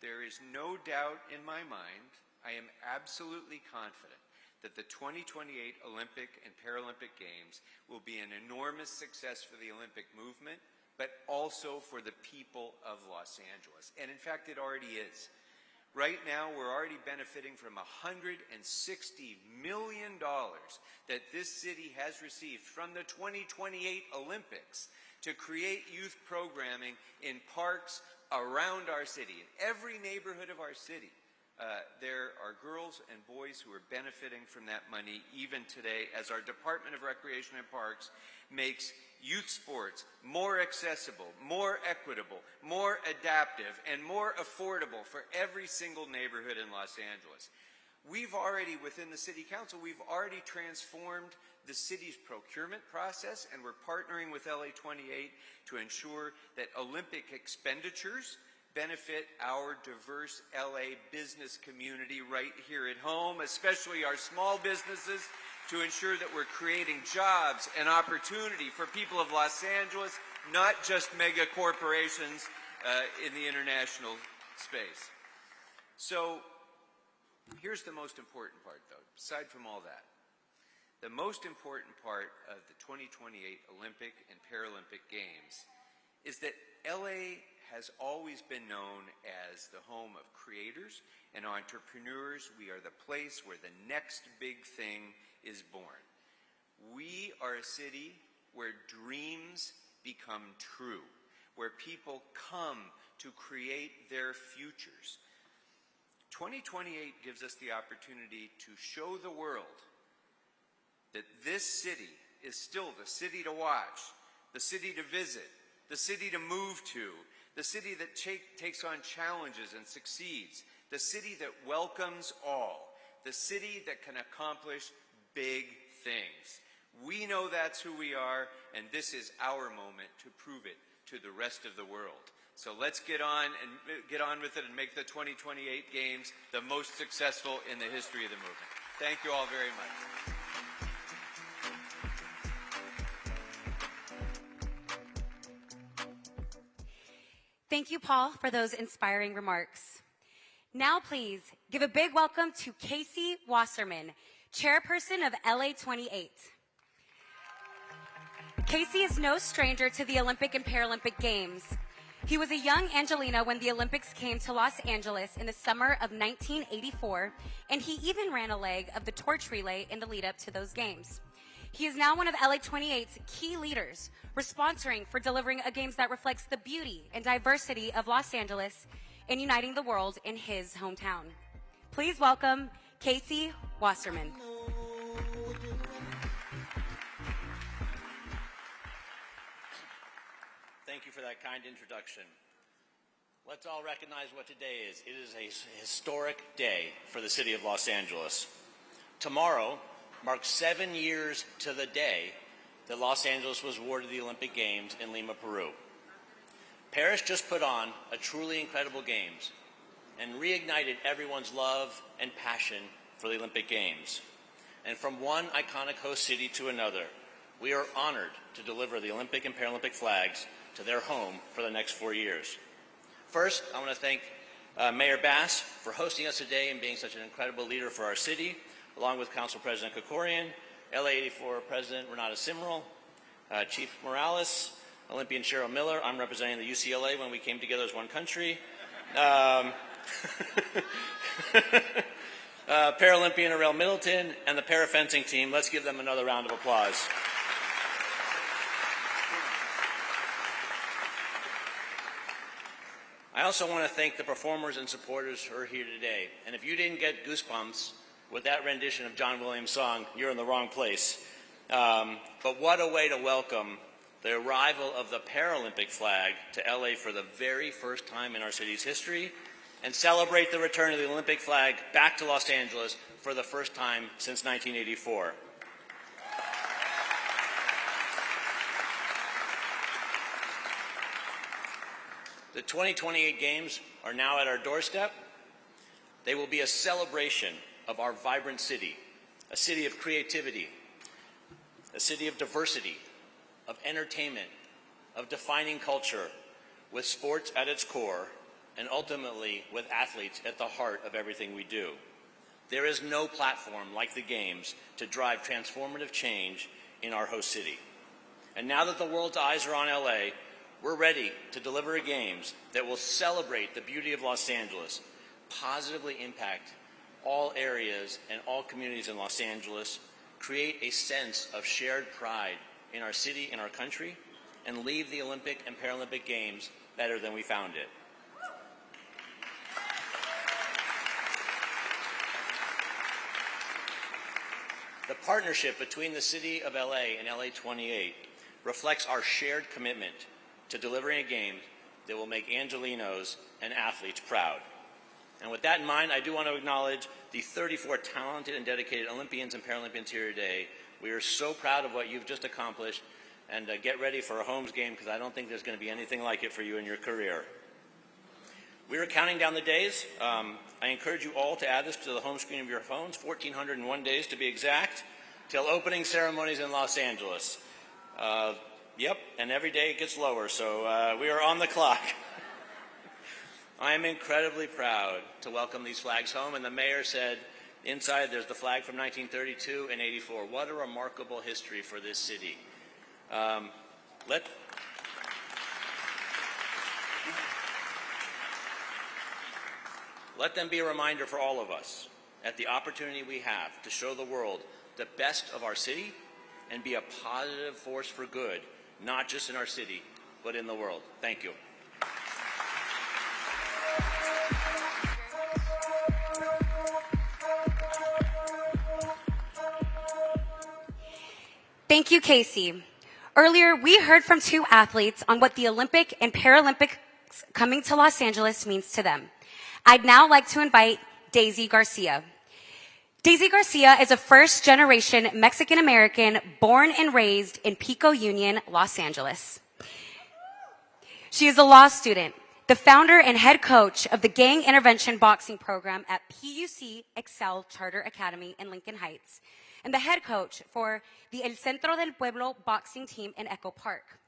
there is no doubt in my mind, I am absolutely confident that the 2028 Olympic and Paralympic Games will be an enormous success for the Olympic movement, but also for the people of Los Angeles. And in fact, it already is. Right now, we're already benefiting from $160 million that this city has received from the 2028 Olympics to create youth programming in parks around our city, in every neighborhood of our city. there are girls and boys who are benefiting from that money even today as our Department of Recreation and Parks makes youth sports more accessible, more equitable, more adaptive, and more affordable for every single neighborhood in Los Angeles. We've already, within the City Council, we've already transformed the city's procurement process, and we're partnering with LA28 to ensure that Olympic expenditures benefit our diverse LA business community right here at home, especially our small businesses, to ensure that we're creating jobs and opportunity for people of Los Angeles, not just mega corporations in the international space. So here's the most important part, though, aside from all that. The most important part of the 2028 Olympic and Paralympic Games is that LA has always been known as the home of creators and entrepreneurs. We are the place where the next big thing is born. We are a city where dreams become true, where people come to create their futures. 2028 gives us the opportunity to show the world that this city is still the city to watch, the city to visit, the city to move to, the city that takes on challenges and succeeds, the city that welcomes all, the city that can accomplish big things. We know that's who we are, and this is our moment to prove it to the rest of the world. So let's get on with it and make the 2028 Games the most successful in the history of the movement. Thank you all very much. Thank you, Paul, for those inspiring remarks. Now, please give a big welcome to Casey Wasserman, Chairperson of LA28. Casey is no stranger to the Olympic and Paralympic Games. He was a young Angelino when the Olympics came to Los Angeles in the summer of 1984, and he even ran a leg of the torch relay in the lead up to those games. He is now one of LA28's key leaders, sponsoring for delivering a Games that reflects the beauty and diversity of Los Angeles and uniting the world in his hometown. Please welcome Casey Wasserman. Thank you for that kind introduction. Let's all recognize what today is. It is a historic day for the city of Los Angeles. Tomorrow marks 7 years to the day that Los Angeles was awarded the Olympic Games in Lima, Peru. Paris just put on a truly incredible Games and reignited everyone's love and passion for the Olympic Games. And from one iconic host city to another, we are honored to deliver the Olympic and Paralympic flags to their home for the next 4 years. First, I want to thank Mayor Bass for hosting us today and being such an incredible leader for our city, along with Council President Kokorian, LA84 President Renata Simrel, Chief Morales, Olympian Cheryl Miller. I'm representing the UCLA when we came together as one country. Paralympian Arel Middleton and the para-fencing team. Let's give them another round of applause. I also want to thank the performers and supporters who are here today. And if you didn't get goosebumps with that rendition of John Williams' song, you're in the wrong place. But what a way to welcome the arrival of the Paralympic flag to LA for the very first time in our city's history, and celebrate the return of the Olympic flag back to Los Angeles for the first time since 1984. The 2028 Games are now at our doorstep. They will be a celebration of our vibrant city, a city of creativity, a city of diversity, of entertainment, of defining culture, with sports at its core, and ultimately with athletes at the heart of everything we do. There is no platform like the Games to drive transformative change in our host city. And now that the world's eyes are on LA, we're ready to deliver a Games that will celebrate the beauty of Los Angeles, positively impact all areas and all communities in Los Angeles, create a sense of shared pride in our city and our country, and leave the Olympic and Paralympic Games better than we found it. The partnership between the City of LA and LA28 reflects our shared commitment to delivering a game that will make Angelinos and athletes proud. And with that in mind, I do want to acknowledge the 34 talented and dedicated Olympians and Paralympians here today. We are so proud of what you've just accomplished, and get ready for a Holmes game, because I don't think there's going to be anything like it for you in your career. We are counting down the days. I encourage you all to add this to the home screen of your phones, 1,401 days to be exact, till opening ceremonies in Los Angeles. Yep, and every day it gets lower, so we are on the clock. I am incredibly proud to welcome these flags home, and the mayor said, inside there's the flag from 1932 and 84. What a remarkable history for this city. Let them be a reminder for all of us at the opportunity we have to show the world the best of our city and be a positive force for good, not just in our city, but in the world. Thank you. Thank you, Casey. Earlier, we heard from two athletes on what the Olympic and Paralympics coming to Los Angeles means to them. I'd now like to invite Daisy Garcia. Daisy Garcia is a first-generation Mexican-American born and raised in Pico Union, Los Angeles. She is a law student, the founder and head coach of the Gang Intervention Boxing Program at PUC Excel Charter Academy in Lincoln Heights, and the head coach for the El Centro del Pueblo boxing team in Echo Park.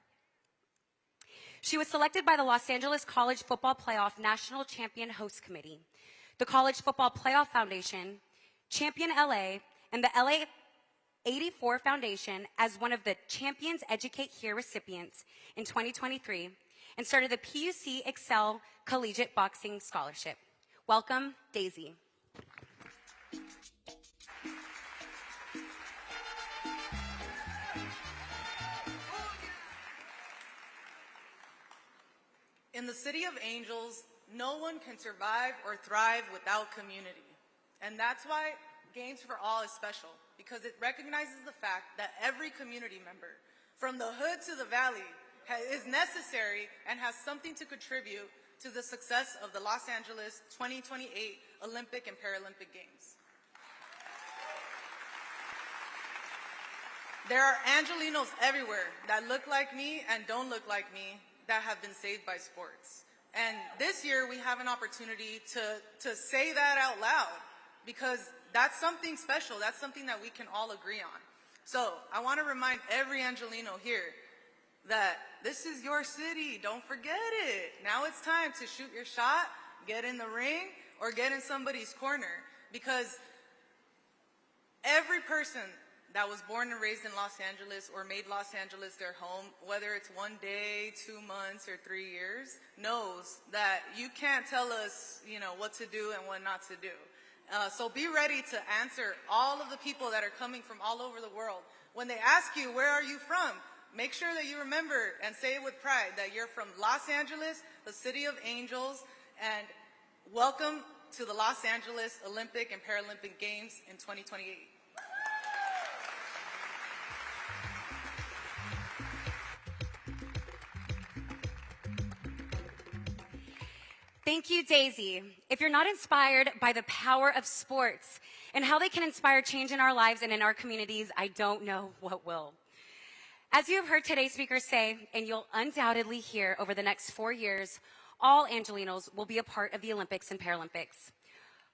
She was selected by the Los Angeles College Football Playoff National Champion Host Committee, the College Football Playoff Foundation, Champion LA, and the LA28 Foundation as one of the Champions Educate Here recipients in 2023, and started the PUC Excel Collegiate Boxing Scholarship. Welcome, Daisy. In the City of Angels, no one can survive or thrive without community. And that's why Games for All is special, because it recognizes the fact that every community member, from the hood to the valley, is necessary and has something to contribute to the success of the Los Angeles 2028 Olympic and Paralympic Games. There are Angelinos everywhere that look like me and don't look like me that have been saved by sports. And this year we have an opportunity to say that out loud, because that's something special. That's something that we can all agree on. So I want to remind every Angelino here that this is your city. Don't forget it. Now it's time to shoot your shot, get in the ring, or get in somebody's corner, because every person that was born and raised in Los Angeles or made Los Angeles their home, whether it's 1 day, 2 months, or 3 years, knows that you can't tell us, what to do and what not to do. So be ready to answer all of the people that are coming from all over the world. When they ask you, where are you from? Make sure that you remember and say it with pride that you're from Los Angeles, the City of Angels, and welcome to the Los Angeles Olympic and Paralympic Games in 2028. Thank you, Daisy. If you're not inspired by the power of sports and how they can inspire change in our lives and in our communities, I don't know what will. As you have heard today's speakers say, and you'll undoubtedly hear over the next 4 years, all Angelinos will be a part of the Olympics and Paralympics.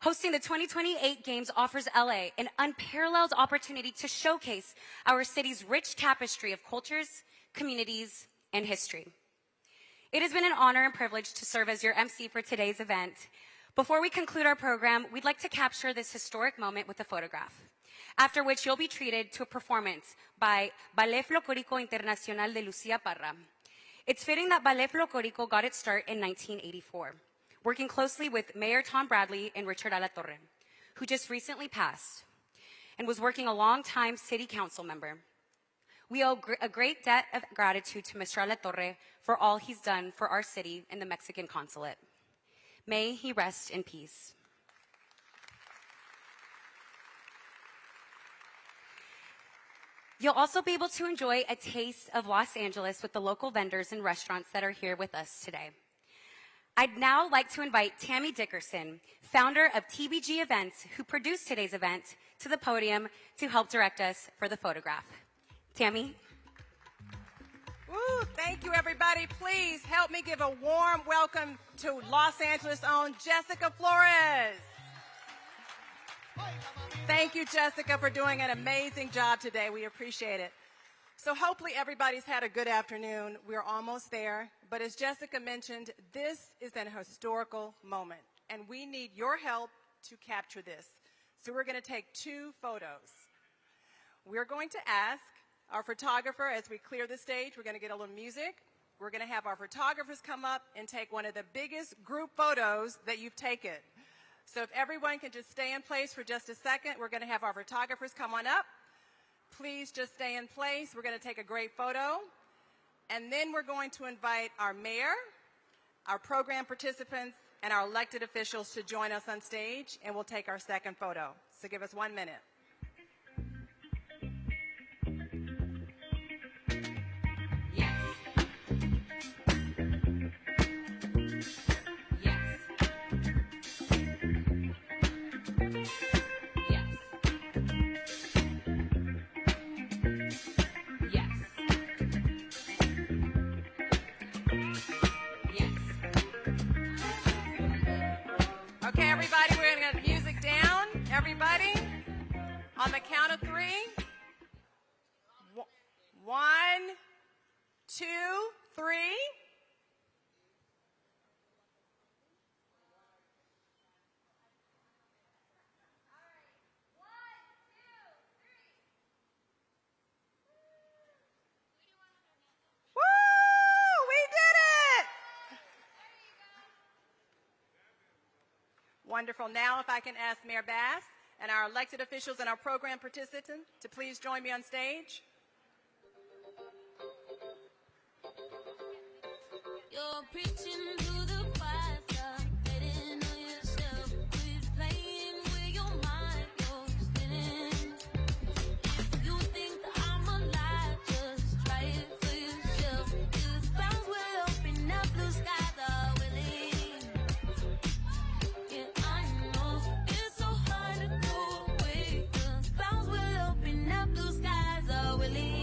Hosting the 2028 Games offers LA an unparalleled opportunity to showcase our city's rich tapestry of cultures, communities, and history. It has been an honor and privilege to serve as your MC for today's event. Before we conclude our program, we'd like to capture this historic moment with a photograph, after which you'll be treated to a performance by Ballet Folclórico Internacional de Lucía Parra. It's fitting that Ballet Folclórico got its start in 1984, working closely with Mayor Tom Bradley and Richard Alatorre, who just recently passed, and was working a long-time city council member. We owe a great debt of gratitude to Mr. Alatorre for all he's done for our city and the Mexican consulate. May he rest in peace. You'll also be able to enjoy a taste of Los Angeles with the local vendors and restaurants that are here with us today. I'd now like to invite Tammy Dickerson, founder of TBG Events, who produced today's event, to the podium to help direct us for the photograph. Tammy? Woo, thank you, everybody. Please help me give a warm welcome to Los Angeles' own Jessica Flores. Thank you, Jessica, for doing an amazing job today. We appreciate it. So hopefully everybody's had a good afternoon. We're almost there. But as Jessica mentioned, this is an historical moment, and we need your help to capture this. So we're going to take 2 photos. We're going to ask our photographer, as we clear the stage, we're going to get a little music. We're going to have our photographers come up and take one of the biggest group photos that you've taken. So if everyone can just stay in place for just a second, we're going to have our photographers come on up. Please just stay in place. We're going to take a great photo. And then we're going to invite our mayor, our program participants, and our elected officials to join us on stage, and we'll take our second photo. So give us 1 minute. Okay, everybody, we're going to get the music down. Everybody, on the count of 3. 1, 2, 3. Woo! We did it! Wonderful. Now, if I can ask Mayor Bass and our elected officials and our program participants to please join me on stage. You're preaching to the choir, betting on yourself. Quit playing with your mind, you're spinning. If you think I'm alive, just try it for yourself. If clouds will open up, blue skies are willing. Yeah, I know it's so hard to go away. The clouds will open up, blue skies are willing.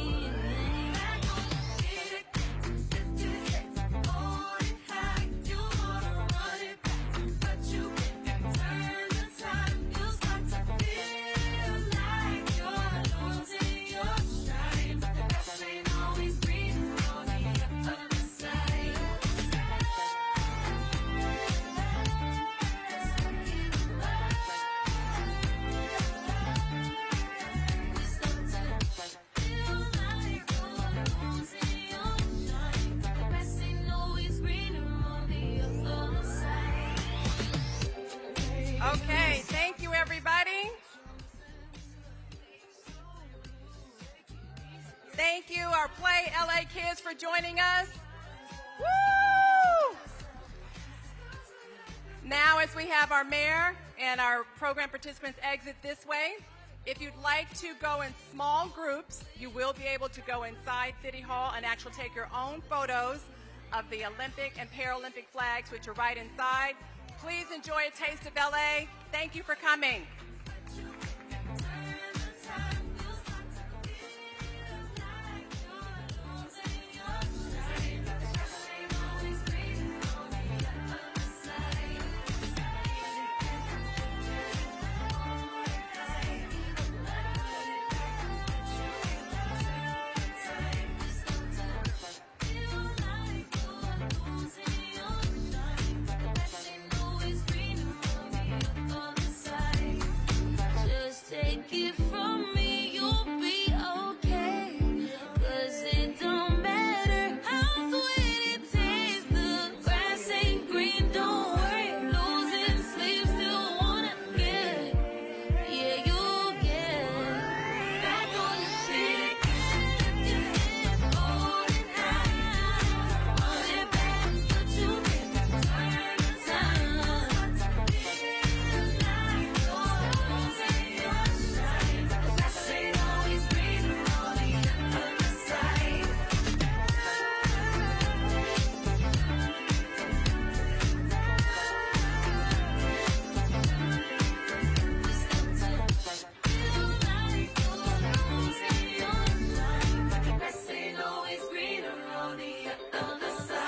Okay, thank you, everybody. Thank you, our Play LA kids, for joining us. Woo! Now, as we have our mayor and our program participants exit this way, if you'd like to go in small groups, you will be able to go inside City Hall and actually take your own photos of the Olympic and Paralympic flags, which are right inside. Please enjoy a taste of LA. Thank you for coming.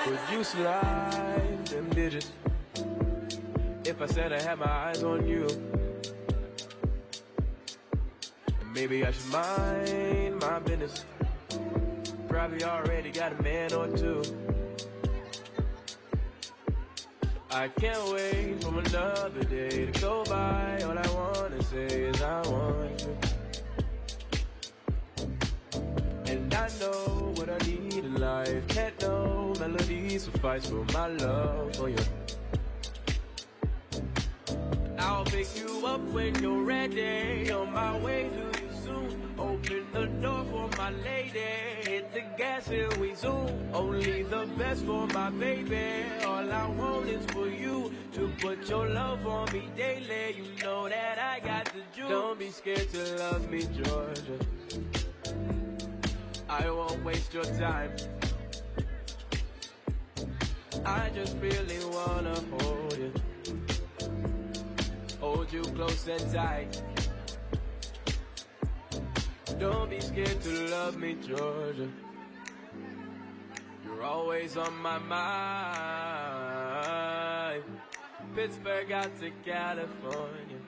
Would you slide them digits if I said I had my eyes on you? Maybe I should mind my business. Probably already got a man or two. I can't wait for another day to go by. All I wanna say is I want you. And I know what I need in life. Can't no melodies suffice for my love for you. I'll pick you up when you're ready. On my way to you soon. Open the door for my lady. Hit the gas and we zoom. Only the best for my baby. All I want is for you to put your love on me daily. You know that I got the juice. Don't be scared to love me, Georgia. I won't waste your time. I just really wanna hold you. Hold you close and tight. Don't be scared to love me, Georgia. You're always on my mind. Pittsburgh out to California.